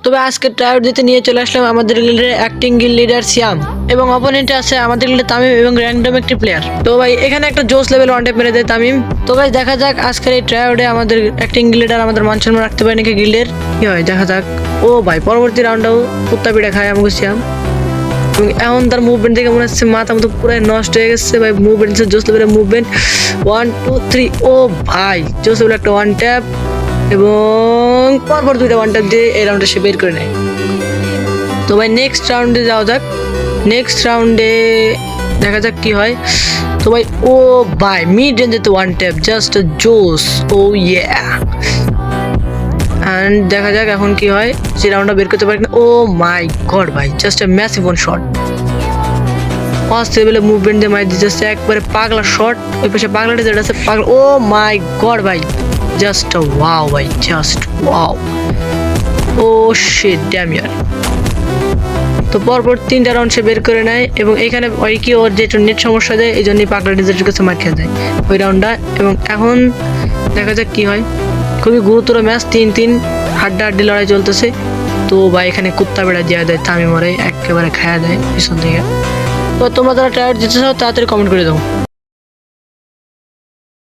তবে আজকে ট্রায়াল দিতে নিয়ে চলে আসলাম আমাদের গিল্ডের অ্যাক্টিং গিল্ড লিডার সিয়াম এবং অপোনেন্টে আছে আমাদের গিল্ডে তামিম এবং র্যান্ডম একটি প্লেয়ার। তো ভাই এখানে একটা জোস লেভেল ওয়ান ট্যাপ মেরে দেয় তামিম। তো ভাই দেখা যাক আজকের এই ট্রায়ালে আমাদের অ্যাক্টিং গিল্ড লিডার আমাদের মান সম্মান রাখতে পারে নাকি গিল্ডের, কি হয় দেখা যাক। ও ভাই পরবর্তী রাউন্ডেও কুত্তা পিঠা খায় আমাকে সিয়াম এবং এখন তার মুভমেন্ট দেখে মনে হচ্ছে মাথা মতো পুরো নষ্ট হয়ে গেছে ভাই। মুভমেন্ট জোস লেভেলের মুভমেন্ট 1 2 3। ও ভাই জোস লেভেল একটা ওয়ান ট্যাপ এবং পরপর দুইটা ওয়ান ট্যাপ দিয়ে এই রাউন্ডে সে বের করে নেয়। তো ভাই নেক্সট রাউন্ডে যাওয়া যাক। নেক্সট রাউন্ডে দেখা যাক কি হয়। তো ভাই ও ভাই মিড রেঞ্জে তো ওয়ান ট্যাপ জাস্ট জোস। ও ইয়া অ্যান্ড দেখা যাক এখন কি হয়, যে রাউন্ডটা বের করতে পারি না। ও মাই গড ভাই just a massive one shot. First লেভেলে মুভমেন্ট দিয়ে মাই দিচ্ছে একবারে পাগলা শট। ওই পাশে পাগলাটা যেটা আছে পাগলা। ও মাই গড ভাই জাস্ট ওয়াও ভাই জাস্ট ওয়াও। ও শিট ড্যাম ইয়ার। তো পরপর তিনটা রাউন্ড সে বের করে নেয় এবং এখানে ওই কি ওর যে একটু নেট সমস্যা দেয় এই জন্যই পাগলা ডিজার্টের কাছে মার খেয়ে দেয় ওই রাউন্ডটা। এবং এখন দেখা যাক কি হয়। খুবই গুরুতর ম্যাচ, 3-3 হাড্ডাহাড্ডি লড়াই চলতেছে। তো ভাই এখানে কুত্তা বেড়া দিয়ে দেয় তামিম, মরে একেবারে খায়া দেয় পিছন থেকে। তো তোমরা যারা টায়ার দিতে চাও তাড়াতাড়ি কমেন্ট করে দাও।